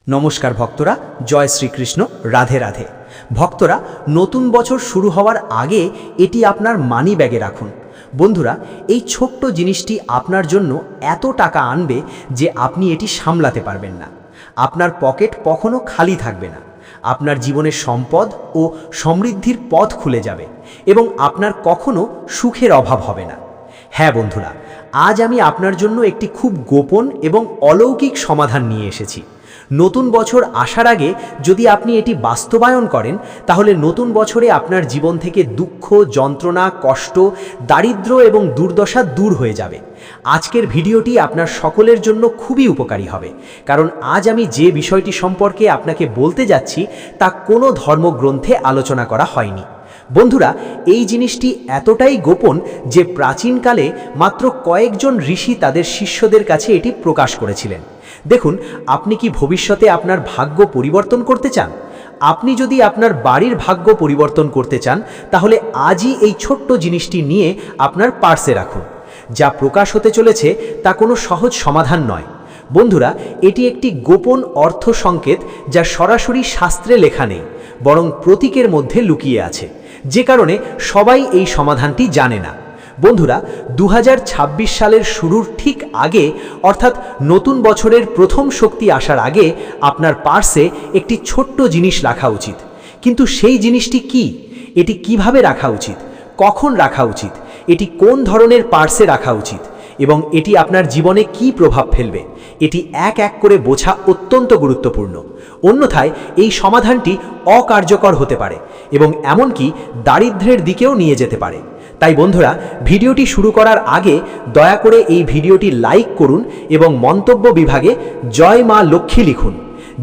নমস্কার ভক্তরা, জয় শ্রীকৃষ্ণ, রাধে রাধে। ভক্তরা, নতুন বছর শুরু হওয়ার আগে এটি আপনার মানি ব্যাগে রাখুন। বন্ধুরা, এই ছোট্ট জিনিসটি আপনার জন্য এত টাকা আনবে যে আপনি এটি সামলাতে পারবেন না। আপনার পকেট কখনো খালি থাকবে না। আপনার জীবনের সম্পদ ও সমৃদ্ধির পথ খুলে যাবে এবং আপনার কখনো সুখের অভাব হবে না। হ্যাঁ বন্ধুরা, আজ আমি আপনার জন্য একটি খুব গোপন এবং অলৌকিক সমাধান নিয়ে এসেছি। নতুন বছর আসার আগে যদি আপনি এটি বাস্তবায়ন করেন, তাহলে নতুন বছরে আপনার জীবন থেকে দুঃখ, যন্ত্রণা, কষ্ট, দারিদ্র্য এবং দুর্দশা দূর হয়ে যাবে। আজকের ভিডিওটি আপনার সকলের জন্য খুবই উপকারী হবে, কারণ আজ আমি যে বিষয়টি সম্পর্কে আপনাকে বলতে যাচ্ছি তা কোনো ধর্মগ্রন্থে আলোচনা করা হয়নি। বন্ধুরা, এই জিনিসটি এতটাই গোপন যে প্রাচীনকালে মাত্র কয়েকজন ঋষি তাদের শিষ্যদের কাছে এটি প্রকাশ করেছিলেন। দেখুন, আপনি কি ভবিষ্যতে আপনার ভাগ্য পরিবর্তন করতে চান? আপনি যদি আপনার বাড়ির ভাগ্য পরিবর্তন করতে চান, তাহলে আজই এই ছোট্ট জিনিসটি নিয়ে আপনার পার্সে রাখুন। যা প্রকাশ হতে চলেছে তা কোনো সহজ সমাধান নয়। বন্ধুরা, এটি একটি গোপন অর্থ সংকেত যা সরাসরি শাস্ত্রে লেখা নেই, বরং প্রতীকের মধ্যে লুকিয়ে আছে, যে কারণে সবাই এই সমাধানটি জানে না। বন্ধুরা, 2026 সালের শুরুর ঠিক আগে, অর্থাৎ নতুন বছরের প্রথম শক্তি আসার আগে আপনার পার্সে একটি ছোট্ট জিনিস রাখা উচিত। কিন্তু সেই জিনিসটি কি? এটি কিভাবে রাখা উচিত? কখন রাখা উচিত? এটি কোন ধরনের পার্সে রাখা উচিত? এবং এটি আপনার জীবনে কি প্রভাব ফেলবে? এটি এক এক করে বোঝা অত্যন্ত গুরুত্বপূর্ণ। অন্যথায় এই সমাধানটি অকার্যকর হতে পারে এবং এমনকি দারিদ্র্যের দিকেও নিয়ে যেতে পারে। তাই বন্ধুরা, ভিডিওটি শুরু করার আগে দয়া করে এই ভিডিওটি লাইক করুন এবং মন্তব্য বিভাগে জয় মা লক্ষ্মী লিখুন।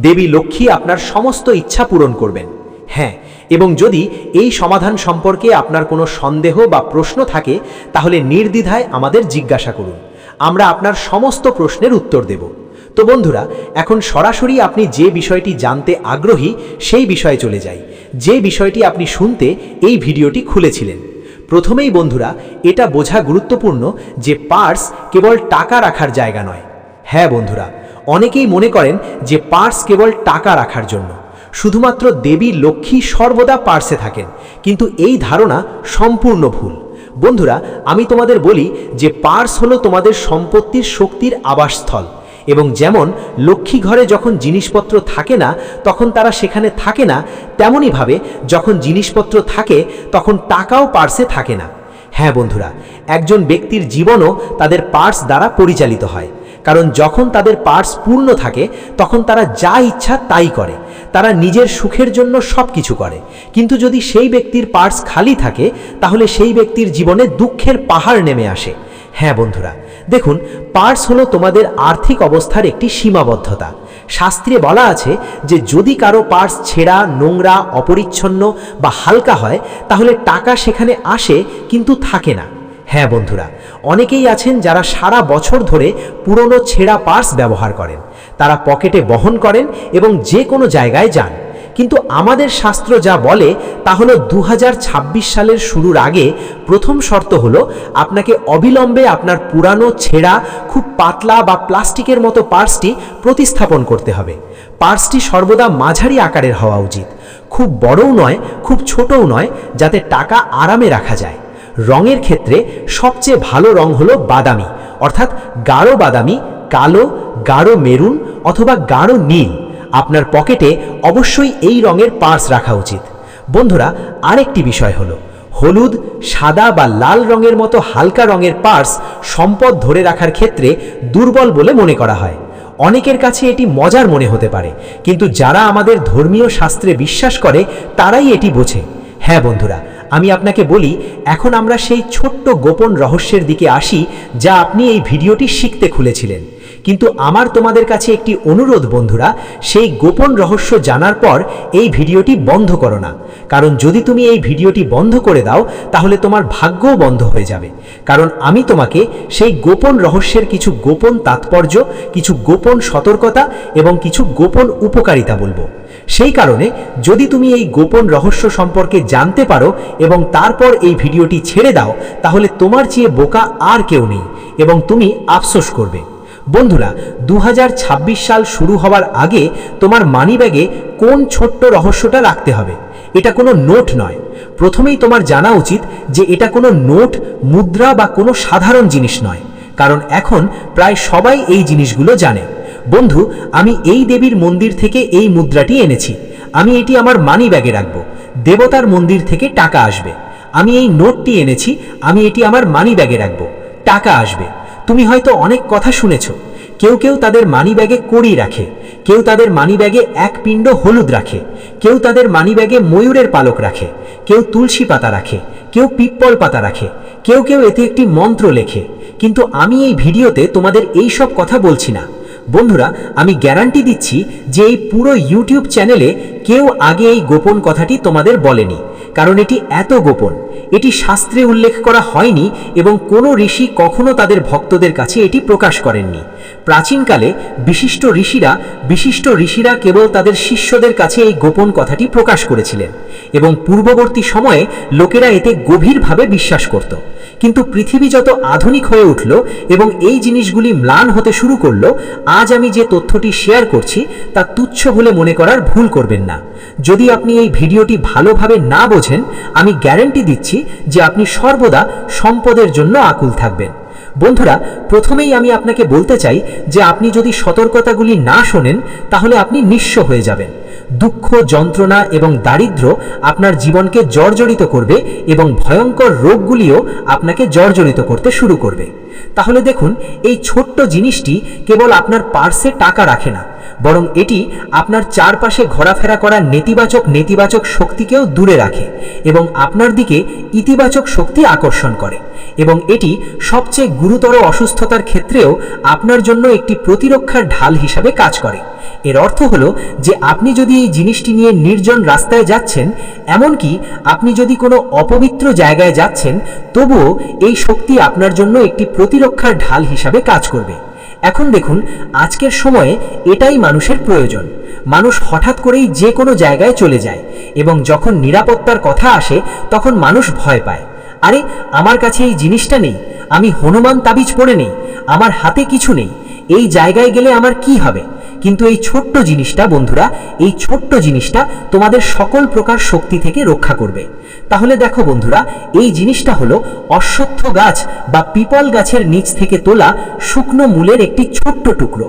দেবী লক্ষ্মী আপনার সমস্ত ইচ্ছা পূরণ করবেন। হ্যাঁ, এবং যদি এই সমাধান সম্পর্কে আপনার কোনো সন্দেহ বা প্রশ্ন থাকে, তাহলে নির্দ্বিধায় আমাদের জিজ্ঞাসা করুন। আমরা আপনার সমস্ত প্রশ্নের উত্তর দেব। তো বন্ধুরা, এখন সরাসরি আপনি যে বিষয়টি জানতে আগ্রহী সেই বিষয়ে চলে যাই, যে বিষয়টি আপনি শুনতে এই ভিডিওটি খুলেছিলেন। প্রথমেই বন্ধুরা, এটা বোঝা গুরুত্বপূর্ণ যে পার্স কেবল টাকা রাখার জায়গা নয়। হ্যাঁ বন্ধুরা, অনেকেই মনে করেন যে পার্স কেবল টাকা রাখার জন্য। শুধুমাত্র দেবী লক্ষ্মী সর্বদা পার্সে থাকেন, কিন্তু এই ধারণা সম্পূর্ণ ভুল। বন্ধুরা, আমি তোমাদের বলি যে পার্স হলো তোমাদের সম্পত্তির শক্তির আবাসস্থল, এবং যেমন লক্ষ্মী ঘরে যখন জিনিসপত্র থাকে না তখন তারা সেখানে থাকে না, তেমনইভাবে যখন জিনিসপত্র থাকে তখন টাকাও পার্সে থাকে না। হ্যাঁ বন্ধুরা, একজন ব্যক্তির জীবনও তাদের পার্স দ্বারা পরিচালিত হয়, কারণ যখন তাদের পার্স পূর্ণ থাকে তখন তারা যা ইচ্ছা তাই করে, তারা নিজের সুখের জন্য সব কিছু করে। কিন্তু যদি সেই ব্যক্তির পার্স খালি থাকে, তাহলে সেই ব্যক্তির জীবনে দুঃখের পাহাড় নেমে আসে। হ্যাঁ বন্ধুরা, দেখুন, পার্স হলো তোমাদের আর্থিক অবস্থার একটি সীমাবদ্ধতা। শাস্ত্রে বলা আছে যে যদি কারো পার্স ছেঁড়া, নোংরা, অপরিচ্ছন্ন বা হালকা হয়, তাহলে টাকা সেখানে আসে কিন্তু থাকে না। হ্যাঁ বন্ধুরা, অনেকেই আছেন যারা সারা বছর ধরে পুরনো ছেঁড়া পার্স ব্যবহার করেন। তারা পকেটে বহন করেন এবং যে কোনো জায়গায় যান। কিন্তু আমাদের শাস্ত্র যা বলে তা হলো 2026 সালের শুরুর আগে প্রথম শর্ত হলো আপনাকে অবিলম্বে আপনার পুরানো, ছেঁড়া, খুব পাতলা বা প্লাস্টিকের মতো পার্সটি প্রতিস্থাপন করতে হবে। পার্সটি সর্বদা মাঝারি আকারের হওয়া উচিত, খুব বড়ও নয়, খুব ছোটও নয়, যাতে টাকা আরামে রাখা যায়। রঙের ক্ষেত্রে সবচেয়ে ভালো রং হলো বাদামি, অর্থাৎ গাঢ় বাদামি, কালো, গাঢ় মেরুন অথবা গাঢ় নীল। আপনার পকেটে অবশ্যই এই রঙের পার্স রাখা উচিত। বন্ধুরা, আরেকটি বিষয় হলো হলুদ, সাদা বা লাল রঙের মতো হালকা রঙের পার্স সম্পদ ধরে রাখার ক্ষেত্রে দুর্বল বলে মনে করা হয়। অনেকের কাছে এটি মজার মনে হতে পারে, কিন্তু যারা আমাদের ধর্মীয় শাস্ত্রে বিশ্বাস করে তারাই এটি বোঝে। হ্যাঁ বন্ধুরা, আমি আপনাকে বলি, এখন আমরা সেই ছোট্ট গোপন রহস্যের দিকে আসি যা আপনি এই ভিডিওটি শিখতে খুলেছিলেন। কিন্তু আমার তোমাদের কাছে একটি অনুরোধ বন্ধুরা, সেই গোপন রহস্য জানার পর এই ভিডিওটি বন্ধ করো না, কারণ যদি তুমি এই ভিডিওটি বন্ধ করে দাও তাহলে তোমার ভাগ্যও বন্ধ হয়ে যাবে। কারণ আমি তোমাকে সেই গোপন রহস্যের কিছু গোপন তাৎপর্য, কিছু গোপন সতর্কতা এবং কিছু গোপন উপকারিতা বলবো। সেই কারণে যদি তুমি এই গোপন রহস্য সম্পর্কে জানতে পারো এবং তারপর এই ভিডিওটি ছেড়ে দাও, তাহলে তোমার চেয়ে বোকা আর কেউ নেই এবং তুমি আফসোস করবে। বন্ধুরা, 2026 সাল শুরু হওয়ার আগে তোমার মানিব্যাগে কোন ছোট্ট রহস্যটা রাখতে হবে। এটা কোনো নোট নয়। প্রথমেই তোমার জানা উচিত যে এটা কোনো নোট, মুদ্রা বা কোনো সাধারণ জিনিস নয়, কারণ এখন প্রায় সবাই এই জিনিসগুলো জানে। বন্ধু, আমি এই দেবীর মন্দির থেকে এই মুদ্রাটি এনেছি, আমি এটি আমার মানিব্যাগে রাখব। দেবতার মন্দির থেকে টাকা আসবে। আমি এই নোটটি এনেছি, আমি এটি আমার মানিব্যাগে রাখব, টাকা আসবে। তুমি হয়তো অনেক কথা শুনেছ। কেউ কেউ তাদের মানিব্যাগে কড়ি রাখে, কেউ তাদের মানিব্যাগে এক পিণ্ড হলুদ রাখে, কেউ তাদের মানিব্যাগে ময়ূরের পালক রাখে, কেউ তুলসী পাতা রাখে, কেউ পিপ্পল পাতা রাখে, কেউ কেউ এতে একটি মন্ত্র লেখে। কিন্তু আমি এই ভিডিওতে তোমাদের এই সব কথা বলছি না। বন্ধুরা, আমি গ্যারান্টি দিচ্ছি যে এই পুরো ইউটিউব চ্যানেলে কেউ আগে এই গোপন কথাটি তোমাদের বলেনি, কারণ এটি এত গোপন। এটি শাস্ত্রে উল্লেখ করা হয়নি এবং কোনো ঋষি কখনো তাদের ভক্তদের কাছে এটি প্রকাশ করেননি। প্রাচীনকালে বিশিষ্ট ঋষিরা কেবল তাদের শিষ্যদের কাছে এই গোপন কথাটি প্রকাশ করেছিলেন এবং পূর্ববর্তী সময়ে লোকেরা এতে গভীরভাবে বিশ্বাস করত। কিন্তু পৃথিবী যত আধুনিক হয়ে উঠল এবং এই জিনিসগুলি ম্লান হতে শুরু করলো, আজ আমি যে তথ্যটি শেয়ার করছি তা তুচ্ছ বলে মনে করার ভুল করবেন না। যদি আপনি এই ভিডিওটি ভালোভাবে না বোঝেন, আমি গ্যারান্টি দিচ্ছি যে আপনি সর্বদা সম্পদের জন্য আকুল থাকবেন। বন্ধুরা, প্রথমেই আমি আপনাকে বলতে চাই যে আপনি যদি সতর্কতাগুলি না শোনেন তাহলে আপনি নিঃস্ব হয়ে যাবেন। দুঃখ, যন্ত্রণা এবং দারিদ্র্য আপনার জীবনকে জর্জরিত করবে এবং ভয়ঙ্কর রোগগুলিও আপনাকে জর্জরিত করতে শুরু করবে। তাহলে দেখুন, এই ছোট্ট জিনিসটি কেবল আপনার পার্সে টাকা রাখে না, বরং এটি আপনার চারপাশে ঘোরাফেরা করা নেতিবাচক শক্তিকেও দূরে রাখে এবং আপনার দিকে ইতিবাচক শক্তি আকর্ষণ করে। এবং এটি সবচেয়ে গুরুতর অসুস্থতার ক্ষেত্রেও আপনার জন্য একটি প্রতিরক্ষার ঢাল হিসাবে কাজ করে। এর অর্থ হলো যে আপনি যদি এই জিনিসটি নিয়ে নির্জন রাস্তায় যাচ্ছেন, এমনকি আপনি যদি কোনো অপবিত্র জায়গায় যাচ্ছেন, তবুও এই শক্তি আপনার জন্য একটি প্রতিরক্ষার ঢাল হিসাবে কাজ করবে। এখন দেখুন, আজকের সময়ে এটাই মানুষের প্রয়োজন। মানুষ হঠাৎ করেই যে কোনো জায়গায় চলে যায় এবং যখন নিরাপত্তার কথা আসে তখন মানুষ ভয় পায়। আরে, আমার কাছে এই জিনিসটা নেই, আমি হনুমান তাবিজ পড়ে নেই, আমার হাতে কিছু নেই, এই জায়গায় গেলে আমার কি হবে? কিন্তু এই ছোট্ট জিনিসটা, বন্ধুরা, এই ছোট্ট জিনিসটা তোমাদের সকল প্রকার শক্তি থেকে রক্ষা করবে। তাহলে দেখো বন্ধুরা, এই জিনিসটা হলো অশ্বত্থ গাছ বা পিপল গাছের নিচ থেকে তোলা শুকনো মূলের একটি ছোট্ট টুকরো।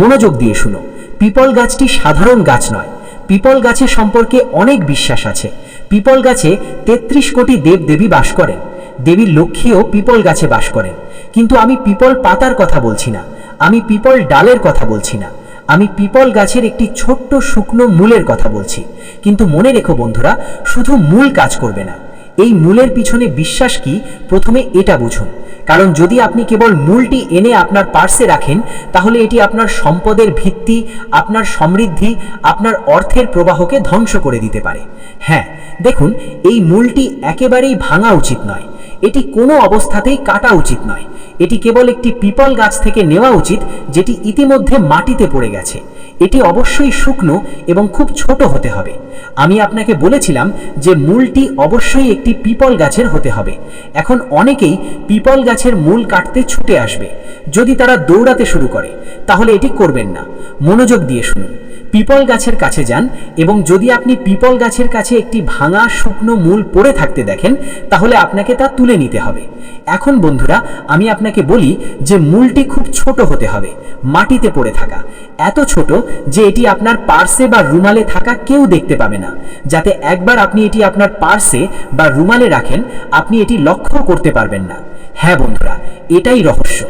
মনোযোগ দিয়ে শুনো, পিপল গাছটি সাধারণ গাছ নয়। পিপল গাছের সম্পর্কে অনেক বিশ্বাস আছে। পিপল গাছে 33 কোটি দেবদেবী বাস করেন। দেবী লক্ষ্মীও পিপল গাছে বাস করেন। কিন্তু আমি পিপল পাতার কথা বলছি না, আমি পিপল ডালের কথা বলছি না, আমি পিপল গাছের একটি ছোট্ট শুকনো মূলের কথা বলছি। কিন্তু মনে রেখো বন্ধুরা, শুধু মূল কাজ করবে না। এই মূলের পিছনে বিশ্বাস কি, প্রথমে এটা বুঝুন। কারণ যদি আপনি কেবল মূলটি এনে আপনার পার্সে রাখেন, তাহলে এটি আপনার সম্পদের ভিত্তি, আপনার সমৃদ্ধি, আপনার অর্থের প্রবাহকে ধ্বংস করে দিতে পারে। হ্যাঁ, দেখুন, এই মূলটি একেবারেই ভাঙা উচিত নয়, এটি কোনো অবস্থাতেই কাটা উচিত নয়। এটি কেবল একটি পিপল গাছ থেকে নেওয়া উচিত যেটি ইতিমধ্যে মাটিতে পড়ে গেছে। এটি অবশ্যই শুকনো এবং খুব ছোট হতে হবে। আমি আপনাকে বলেছিলাম যে মূলটি অবশ্যই একটি পিপল গাছের হতে হবে। এখন অনেকেই পিপল গাছের মূল কাটতে ছুটে আসবে। যদি তারা দৌড়াতে শুরু করে তাহলে এটি করবেন না। মনোযোগ দিয়ে শুনুন, পিপল গাছের কাছে যান এবং যদি আপনি পিপল গাছের কাছে একটি ভাঙা শুকনো মূল পড়ে থাকতে দেখেন, তাহলে আপনাকে তা তুলে নিতে হবে। এখন বন্ধুরা, আমি আপনাকে বলি যে মূলটি খুব ছোট হতে হবে, মাটিতে পড়ে থাকা, এত ছোট যে এটি আপনার পার্সে বা রুমালে থাকা কেউ দেখতে পাবে না, যাতে একবার আপনি এটি আপনার পার্সে বা রুমালে রাখেন, আপনি এটি লক্ষ্য করতে পারবেন না। হ্যাঁ বন্ধুরা, এটাই রহস্য।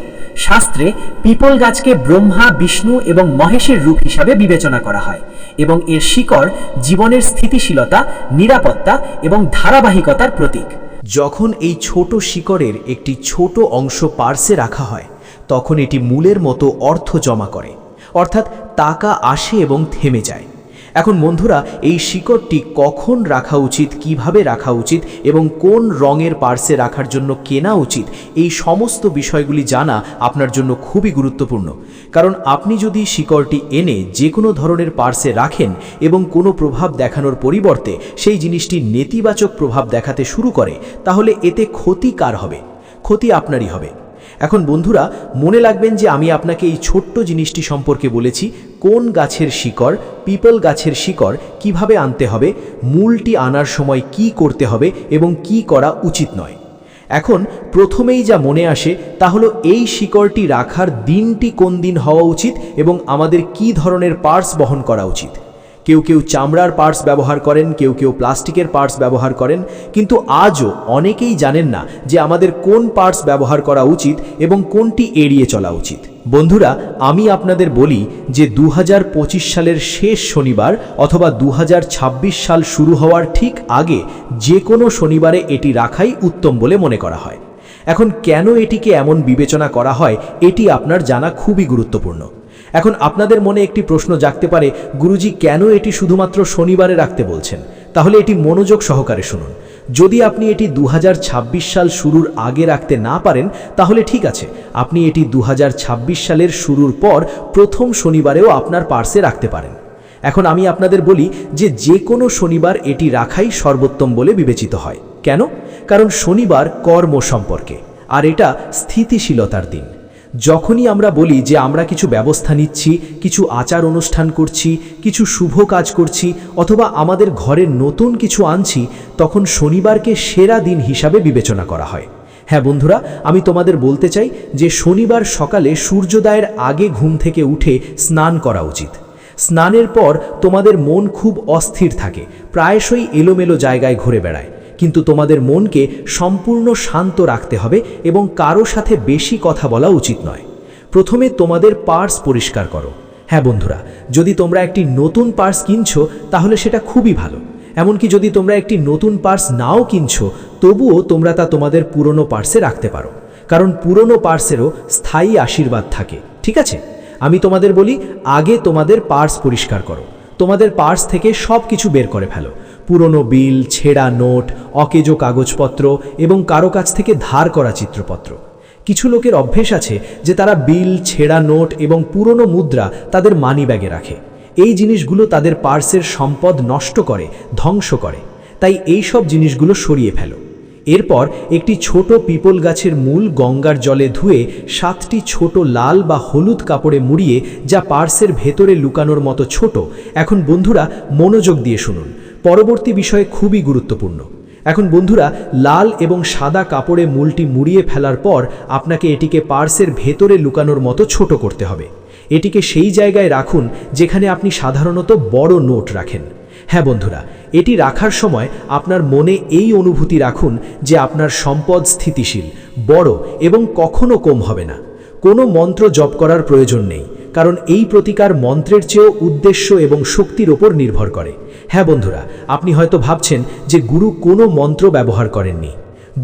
শাস্ত্রে পিপল গাছকে ব্রহ্মা, বিষ্ণু এবং মহেশের রূপ হিসাবে বিবেচনা করা হয় এবং এর শিকড় জীবনের স্থিতিশীলতা, নিরাপত্তা এবং ধারাবাহিকতার প্রতীক। যখন এই ছোট শিকড়ের একটি ছোট অংশ পার্সে রাখা হয়, তখন এটি মূলের মতো অর্থ জমা করে, অর্থাৎ টাকা আসে এবং থেমে যায়। এখন বন্ধুরা, এই শিকড়টি কখন রাখা উচিত, কিভাবে রাখা উচিত এবং কোন রঙের পার্সে রাখার জন্য কেনা উচিত, এই সমস্ত বিষয়গুলি জানা আপনার জন্য খুবই গুরুত্বপূর্ণ। কারণ আপনি যদি শিকড়টি এনে যে কোনো ধরনের পার্সে রাখেন এবং কোনো প্রভাব দেখানোর পরিবর্তে সেই জিনিসটি নেতিবাচক প্রভাব দেখাতে শুরু করে, তাহলে এতে ক্ষতি কার হবে? ক্ষতি আপনারই হবে। এখন বন্ধুরা, মনে রাখবেন যে আমি আপনাকে এই ছোট্ট জিনিসটি সম্পর্কে বলেছি, কোন গাছের শিকড়, পিপল গাছের শিকড় কিভাবে আনতে হবে, মূলটি আনার সময় কি করতে হবে এবং কি করা উচিত নয়। এখন প্রথমেই যা মনে আসে তা হলো এই শিকড়টি রাখার দিনটি কোন দিন হওয়া উচিত এবং আমাদের কি ধরনের পার্টস বহন করা উচিত। কেউ কেউ চামড়ার পার্টস ব্যবহার করেন, কেউ কেউ প্লাস্টিকের পার্টস ব্যবহার করেন, কিন্তু আজও অনেকেই জানেন না যে আমাদের কোন পার্টস ব্যবহার করা উচিত এবং কোনটি এড়িয়ে চলা উচিত। বন্ধুরা, আমি আপনাদের বলি যে 2025 সালের শেষ শনিবার অথবা 2026 সাল শুরু হওয়ার ঠিক আগে যে কোনো শনিবারে এটি রাখাই উত্তম বলে মনে করা হয়। এখন কেন এটিকে এমন বিবেচনা করা হয় এটি আপনার জানা খুবই গুরুত্বপূর্ণ। এখন আপনাদের মনে একটি প্রশ্ন জাগতে পারে, গুরুজি কেন এটি শুধুমাত্র শনিবারে রাখতে বলছেন? তাহলে এটি মনোযোগ সহকারে শুনুন। যদি আপনি এটি 2026 সাল শুরুর আগে রাখতে না পারেন তাহলে ঠিক আছে, আপনি এটি 2026 সালের শুরুর পর প্রথম শনিবারেও আপনার পার্সে রাখতে পারেন। এখন আমি আপনাদের বলি যে কোনো শনিবার এটি রাখাই সর্বোত্তম বলে বিবেচিত হয়। কেন? কারণ শনিবার কর্ম সম্পর্কে, আর এটা স্থিতিশীলতার দিন। যখনই আমরা বলি যে আমরা কিছু ব্যবস্থা নিচ্ছি, কিছু আচার অনুষ্ঠান করছি, কিছু শুভ কাজ করছি অথবা আমাদের ঘরে নতুন কিছু আনছি, তখন শনিবারকে সেরা দিন হিসাবে বিবেচনা করা হয়। হ্যাঁ বন্ধুরা, আমি তোমাদের বলতে চাই যে শনিবার সকালে সূর্যোদয়ের আগে ঘুম থেকে উঠে স্নান করা উচিত। স্নানের পর তোমাদের মন খুব অস্থির থাকে, প্রায়শই এলোমেলো জায়গায় ঘুরে বেড়ায়, কিন্তু তোমাদের মনকে সম্পূর্ণ শান্ত রাখতে হবে এবং কারো সাথে বেশি কথা বলা উচিত নয়। প্রথমে তোমাদের পার্স পরিষ্কার করো। হ্যাঁ বন্ধুরা, যদি তোমরা একটি নতুন পার্স কিনছো তাহলে সেটা খুবই ভালো। এমনকি যদি তোমরা একটি নতুন পার্স নাও কিনছো, তবুও তোমরা তা তোমাদের পুরনো পার্সে রাখতে পারো, কারণ পুরনো পার্সেরও স্থায়ী আশীর্বাদ থাকে। ঠিক আছে, আমি তোমাদের বলি, আগে তোমাদের পার্স পরিষ্কার করো। তোমাদের পার্স থেকে সব কিছু বের করে ফেলো, পুরনো বিল, ছেঁড়া নোট, অকেজো কাগজপত্র এবং কারো কাছ থেকে ধার করা চিত্রপত্র। কিছু লোকের অভ্যেস আছে যে তারা বিল, ছেঁড়া নোট এবং পুরনো মুদ্রা তাদের মানিব্যাগে রাখে। এই জিনিসগুলো তাদের পার্সের সম্পদ নষ্ট করে, ধ্বংস করে। তাই এই সব জিনিসগুলো সরিয়ে ফেলো। এরপর একটি ছোট পিপল গাছের মূল গঙ্গার জলে ধুয়ে 7টি ছোট লাল বা হলুদ কাপড়ে মুড়িয়ে, যা পার্সের ভেতরে লুকানোর মতো ছোট। এখন বন্ধুরা মনোযোগ দিয়ে শুনুন, পরবর্তী বিষয় খুবই গুরুত্বপূর্ণ। এখন বন্ধুরা, লাল এবং সাদা কাপড়ে মূলটি মুড়িয়ে ফেলার পর আপনাকে এটিকে পার্সের ভেতরে লুকানোর মতো ছোট করতে হবে। এটিকে সেই জায়গায় রাখুন যেখানে আপনি সাধারণত বড় নোট রাখেন। হ্যাঁ বন্ধুরা, এটি রাখার সময় আপনার মনে এই অনুভূতি রাখুন যে আপনার সম্পদ স্থিতিশীল, বড় এবং কখনো কম হবে না। কোনো মন্ত্র জপ করার প্রয়োজন নেই, কারণ এই প্রতিকার মন্ত্রের চেয়েও উদ্দেশ্য এবং শক্তির ওপর নির্ভর করে। হ্যাঁ বন্ধুরা, আপনি হয়তো ভাবছেন যে গুরু কোনো মন্ত্র ব্যবহার করেননি,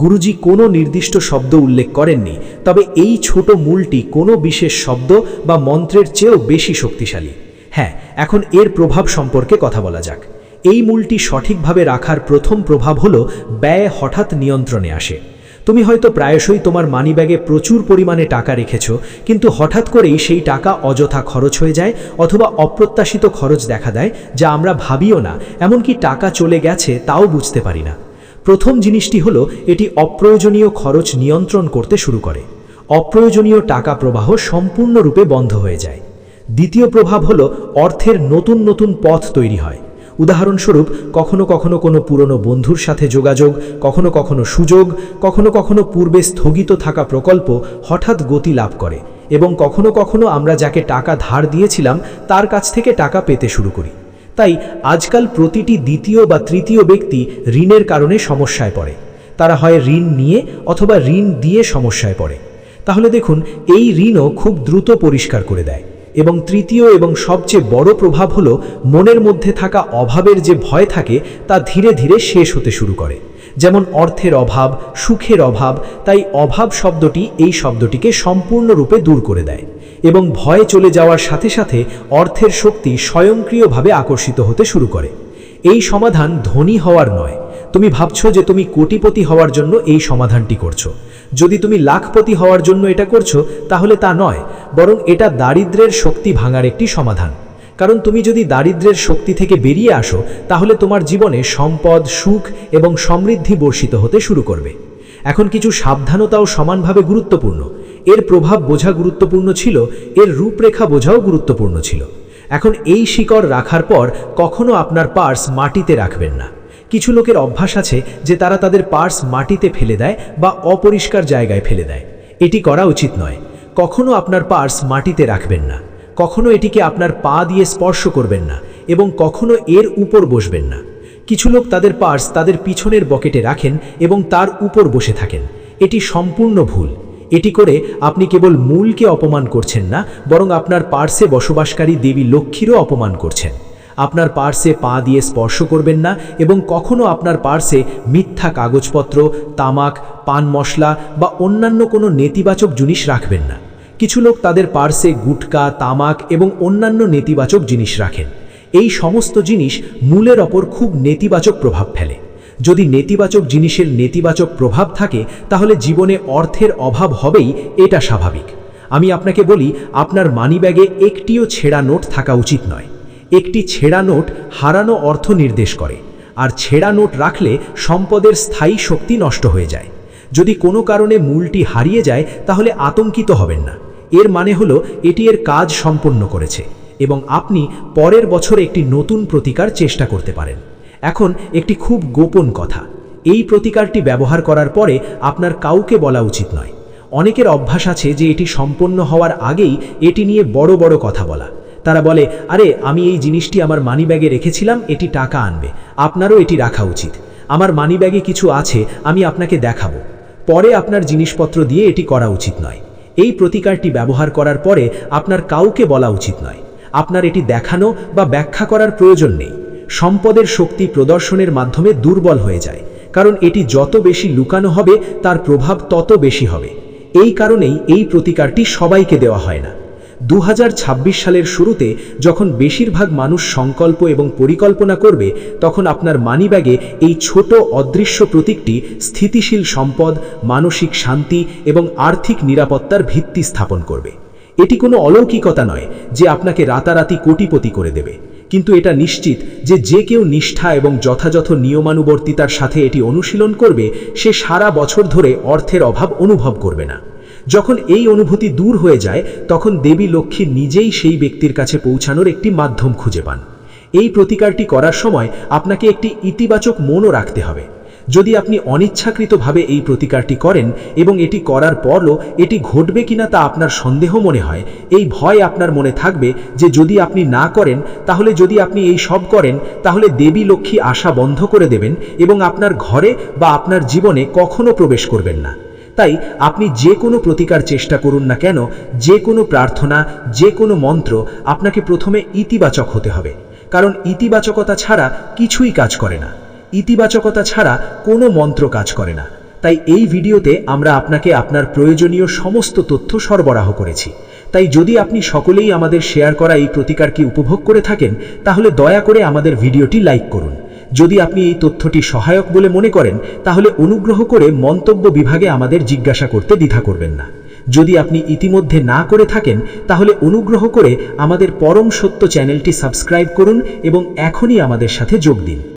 গুরুজি কোনো নির্দিষ্ট শব্দ উল্লেখ করেননি, তবে এই ছোট মূলটি কোনো বিশেষ শব্দ বা মন্ত্রের চেয়েও বেশি শক্তিশালী। হ্যাঁ, এখন এর প্রভাব সম্পর্কে কথা বলা যাক। এই মূলটি সঠিকভাবে রাখার প্রথম প্রভাব হলো ব্যয় হঠাৎ নিয়ন্ত্রণে আসে। তুমি হয়তো প্রায়শই তোমার মানিব্যাগে প্রচুর পরিমাণে টাকা রেখেছ, কিন্তু হঠাৎ করেই সেই টাকা অযথা খরচ হয়ে যায় অথবা অপ্রত্যাশিত খরচ দেখা দেয়, যা আমরা ভাবিও না, এমনকি টাকা চলে গেছে তাও বুঝতে পারি না। প্রথম জিনিসটি হলো এটি অপ্রয়োজনীয় খরচ নিয়ন্ত্রণ করতে শুরু করে। অপ্রয়োজনীয় টাকা প্রবাহ সম্পূর্ণরূপে বন্ধ হয়ে যায়। দ্বিতীয় প্রভাব হলো অর্থের নতুন নতুন পথ তৈরি হয়। উদাহরণস্বরূপ, কখনো কখনো কোনো পুরনো বন্ধুর সাথে যোগাযোগ, কখনো কখনো সুযোগ, কখনো কখনো পূর্বে স্থগিত থাকা প্রকল্প হঠাৎ গতি লাভ করে, এবং কখনো কখনো আমরা যাকে টাকা ধার দিয়েছিলাম তার কাছ থেকে টাকা পেতে শুরু করি। তাই আজকাল প্রতিটি দ্বিতীয় বা তৃতীয় ব্যক্তি ঋণের কারণে সমস্যায় পড়ে। তারা হয় ঋণ নিয়ে অথবা ঋণ দিয়ে সমস্যায় পড়ে। তাহলে দেখুন, এই ঋণও খুব দ্রুত পরিষ্কার করে দেয়। এবং তৃতীয় এবং সবচেয়ে বড় প্রভাব হলো মনের মধ্যে থাকা অভাবের যে ভয় থাকে তা ধীরে ধীরে শেষ হতে শুরু করে। যেমন অর্থের অভাব, সুখের অভাব। তাই অভাব শব্দটি এই শব্দটিকে সম্পূর্ণরূপে দূর করে দেয়, এবং ভয় চলে যাওয়ার সাথে সাথে অর্থের শক্তি স্বয়ংক্রিয়ভাবে আকর্ষিত হতে শুরু করে। এই সমাধান ধনী হওয়ার নয়। তুমি ভাবছো যে তুমি কোটিপতি হওয়ার জন্য এই সমাধানটি করছো। যদি তুমি লাখপতি হওয়ার জন্য এটা করছো তাহলে তা নয়, বরং এটা দারিদ্র্যের শক্তি ভাঙার একটি সমাধান। কারণ তুমি যদি দারিদ্র্যের শক্তি থেকে বেরিয়ে আসো, তাহলে তোমার জীবনে সম্পদ, সুখ এবং সমৃদ্ধি বর্ষিত হতে শুরু করবে। এখন কিছু সাবধানতাও সমানভাবে গুরুত্বপূর্ণ। এর প্রভাব বোঝা গুরুত্বপূর্ণ ছিল, এর রূপরেখা বোঝাও গুরুত্বপূর্ণ ছিল। এখন এই শিকড় রাখার পর কখনো আপনার পার্স মাটিতে রাখবেন না। কিছু লোকের অভ্যাস আছে যে তারা তাদের পার্স মাটিতে ফেলে দেয় বা অপরিষ্কার জায়গায় ফেলে দেয়। এটি করা উচিত নয়। কখনো আপনার পার্স মাটিতে রাখবেন না, কখনো এটিকে আপনার পা দিয়ে স্পর্শ করবেন না এবং কখনো এর উপর বসবেন না। কিছু লোক তাদের পার্স তাদের পিছনের বকেটে রাখেন এবং তার উপর বসে থাকেন। এটি সম্পূর্ণ ভুল। এটি করে আপনি কেবল মূলকে অপমান করছেন না, বরং আপনার পার্সে বসবাসকারী দেবী লক্ষ্মীরও অপমান করছেন। আপনার পার্সে পা দিয়ে স্পর্শ করবেন না এবং কখনো আপনার পার্সে মিথ্যা কাগজপত্র, তামাক, পান মশলা বা অন্যান্য কোনো নেতিবাচক জিনিস রাখবেন না। কিছু লোক তাদের পার্সে গুটকা, তামাক এবং অন্যান্য নেতিবাচক জিনিস রাখেন। এই সমস্ত জিনিস মূলের ওপর খুব নেতিবাচক প্রভাব ফেলে। যদি নেতিবাচক জিনিসের নেতিবাচক প্রভাব থাকে তাহলে জীবনে অর্থের অভাব হবেই, এটা স্বাভাবিক। আমি আপনাকে বলি, আপনার মানিব্যাগে একটিও ছেঁড়া নোট থাকা উচিত নয়। একটি ছেঁড়া নোট হারানো অর্থ নির্দেশ করে, আর ছেঁড়া নোট রাখলে সম্পদের স্থায়ী শক্তি নষ্ট হয়ে যায়। যদি কোনো কারণে মূলটি হারিয়ে যায় তাহলে আতঙ্কিত হবেন না। এর মানে হলো এটি এর কাজ সম্পন্ন করেছে এবং আপনি পরের বছর একটি নতুন প্রতিকার চেষ্টা করতে পারেন। এখন একটি খুব গোপন কথা, এই প্রতিকারটি ব্যবহার করার পরে আপনার কাউকে বলা উচিত নয়। অনেকের অভ্যাস আছে যে এটি সম্পন্ন হওয়ার আগেই এটি নিয়ে বড় বড় কথা বলা। তারা বলে, আরে আমি এই জিনিসটি আমার মানিব্যাগে রেখেছিলাম, এটি টাকা আনবে, আপনারও এটি রাখা উচিত। আমার মানিব্যাগে কিছু আছে, আমি আপনাকে দেখাবো। পরে আপনার জিনিসপত্র দিয়ে এটি করা উচিত নয়। এই প্রতিকারটি ব্যবহার করার পরে আপনার কাউকে বলা উচিত নয়। আপনার এটি দেখানো বা ব্যাখ্যা করার প্রয়োজন নেই। সম্পদের শক্তি প্রদর্শনের মাধ্যমে দুর্বল হয়ে যায়, কারণ এটি যত বেশি লুকানো হবে তার প্রভাব তত বেশি হবে। এই কারণেই এই প্রতিকারটি সবাইকে দেওয়া হয় না। 2026 সালের শুরুতে যখন বেশিরভাগ মানুষ সংকল্প এবং পরিকল্পনা করবে, তখন আপনার মানিব্যাগে এই ছোট অদৃশ্য প্রতীকটি স্থিতিশীল সম্পদ, মানসিক শান্তি এবং আর্থিক নিরাপত্তার ভিত্তি স্থাপন করবে। এটি কোনো অলৌকিকতা নয় যে আপনাকে রাতারাতি কোটিপতি করে দেবে, কিন্তু এটা নিশ্চিত যে যে কেউ নিষ্ঠা এবং যথাযথ নিয়মানুবর্তিতার সাথে এটি অনুশীলন করবে, সে সারা বছর ধরে অর্থের অভাব অনুভব করবে না। যখন এই অনুভূতি দূর হয়ে যায়, তখন দেবী লক্ষ্মী নিজেই সেই ব্যক্তির কাছে পৌঁছানোর একটি মাধ্যম খুঁজে পান। এই প্রতিকারটি করার সময় আপনাকে একটি ইতিবাচক মনও রাখতে হবে। যদি আপনি অনিচ্ছাকৃতভাবে এই প্রতিকারটি করেন এবং এটি করার পরও এটি ঘটবে কিনা তা আপনার সন্দেহ মনে হয়, এই ভয় আপনার মনে থাকবে যে যদি আপনি না করেন, তাহলে যদি আপনি এই সব করেন তাহলে দেবী লক্ষ্মী আসা বন্ধ করে দেবেন এবং আপনার ঘরে বা আপনার জীবনে কখনো প্রবেশ করবেন না। তাই আপনি যে কোনো প্রতিকার চেষ্টা করুন না কেন, যে কোনো প্রার্থনা, যে কোনো মন্ত্র, আপনাকে প্রথমে ইতিবাচক হতে হবে, কারণ ইতিবাচকতা ছাড়া কিছুই কাজ করে না। ইতিবাচকতা ছাড়া কোনো মন্ত্র কাজ করে না। তাই এই ভিডিওতে আমরা আপনাকে আপনার প্রয়োজনীয় সমস্ত তথ্য সরবরাহ করেছি। তাই যদি আপনি সকলেই আমাদের শেয়ার করা এই প্রতিকারকে উপভোগ করে থাকেন, তাহলে দয়া করে আমাদের ভিডিওটি লাইক করুন। যদি আপনি এই তথ্যটি সহায়ক বলে মনে করেন, তাহলে অনুগ্রহ করে মন্তব্য বিভাগে আমাদের জিজ্ঞাসা করতে দ্বিধা করবেন না। যদি আপনি ইতিমধ্যে না করে থাকেন, তাহলে অনুগ্রহ করে আমাদের পরম সত্য চ্যানেলটি সাবস্ক্রাইব করুন এবং এখনই আমাদের সাথে যোগ দিন।